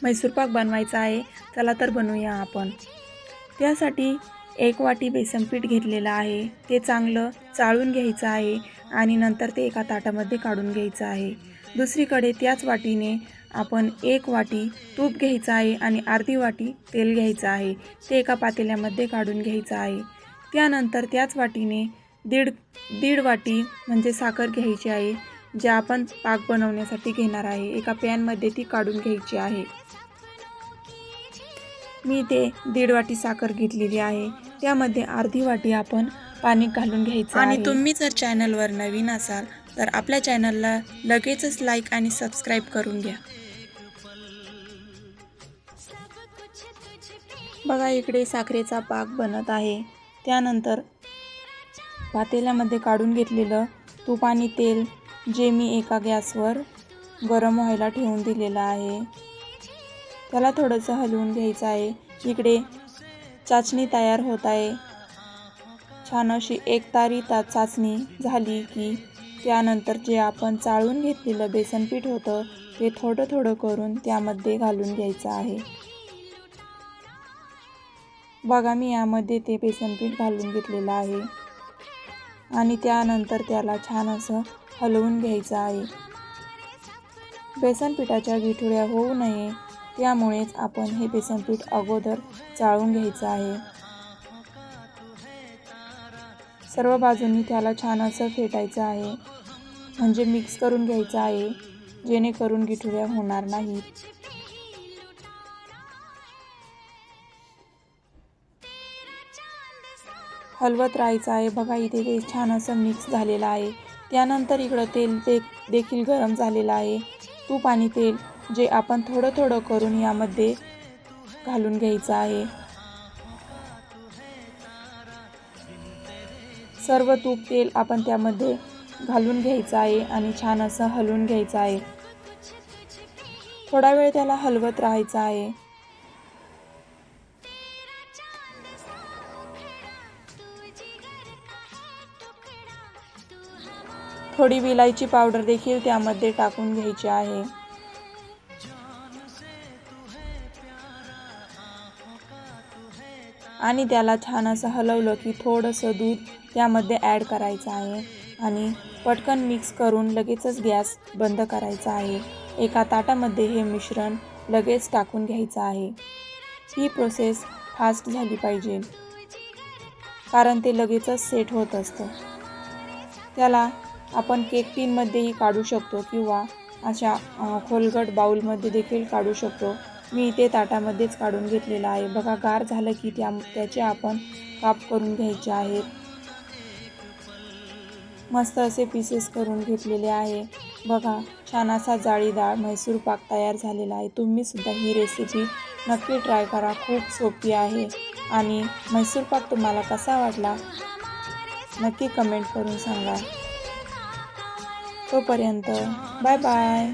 म्हैसूर पाक बनवायचा आहे. चला तर बनवूया आपण. त्यासाठी 1 वाटी बेसन पीठ घेतलेलं आहे. ते चांगलं चाळून घ्यायचं आहे आणि नंतर ते एका ताटामध्ये काढून घ्यायचं आहे. दुसरीकडे त्याच वाटीने आपण 1 वाटी तूप घ्यायचं आहे आणि अर्धी वाटी तेल घ्यायचं आहे. ते एका पातेल्यामध्ये काढून घ्यायचं आहे. त्यानंतर त्याच वाटीने दीड वाटी म्हणजे साखर घ्यायची आहे, जे आपण पाक बनवण्यासाठी घेणार आहे. एका पॅनमध्ये ती काढून घ्यायची आहे. मी ते 1.5 वाटी साखर घेतलेली आहे. त्यामध्ये अर्धी वाटी आपण पाणी घालून घ्यायचं आहे. आणि तुम्ही जर चॅनलवर नवीन असाल तर आपल्या चॅनलला लगेचच लाईक आणि सबस्क्राईब करून घ्या. बघा, इकडे साखरेचा पाक बनत आहे. त्यानंतर पातेल्यामध्ये काढून घेतलेलं तूप आणि तेल जे मी एका गॅसवर गरम व्हायला ठेवून दिलेलं आहे, त्याला थोडंसं हलवून घ्यायचं आहे. इकडे चाचणी तयार होत आहे. छान अशी एकतारी चाचणी झाली की त्यानंतर जे आपण चाळून घेतलेलं बेसन पीठ होतं ते थोडं थोडं करून त्यामध्ये घालून घ्यायचं आहे. बघा, मी यामध्ये ते बेसन पीठ घालून घेतलेलं आहे आणि त्यानंतर त्याला छान असं हलवून घ्यायचं आहे. बेसन पिठाच्या गुठळ्या होऊ नये त्यामुळेच आपण हे बेसन पीठ अगोदर चाळून घ्यायचं आहे. सर्व बाजूंनी त्याला छान असं फेटायचं आहे, म्हणजे मिक्स करून घ्यायचं आहे, जेणेकरून गुठळ्या होणार नाहीत. हलवत राहायचं आहे. बघा, इथे ते छान असं मिक्स झालेलं आहे. त्यानंतर इकडं तेल देखील गरम झालेलं आहे. तूप आणि तेल जे आपण थोडं थोडं करून यामध्ये घालून घ्यायचं आहे. सर्व तूप तेल आपण त्यामध्ये घालून घ्यायचं आहे आणि छान असं हलवून घ्यायचं आहे. थोडा वेळ त्याला हलवत राहायचं आहे. थोडी विलायची पावडर देखील त्यामध्ये टाकून घ्यायची आहे. आणि त्याला छान असं हलवलं की थोडंसं दूध त्यामध्ये ॲड करायचं आहे आणि पटकन मिक्स करून लगेचच गॅस बंद करायचा आहे. एका ताटामध्ये हे मिश्रण लगेच टाकून घ्यायचं आहे. ही प्रोसेस फास्ट झाली पाहिजे, कारण ते लगेचच सेट होत असतं. त्याला आपण केक टीनमध्येही काढू शकतो किंवा अशा खोलगट बाउलमध्ये देखील काढू शकतो. मी इथे ताटामध्येच काढून घेतलेला आहे. बघा, गार झालं की त्याचे आपण काप करून घ्यायचे आहेत. मस्त असे पीसेस करून घेतलेले आहे. बघा, छान असा जाळीदार म्हैसूर पाक तयार झालेला आहे. तुम्ही सुद्धा ही रेसिपी नक्की ट्राय करा. खूप सोपी आहे. आणि म्हैसूर पाक तुम्हाला कसा वाटला नक्की कमेंट करून सांगा. तोपर्यंत बाय बाय.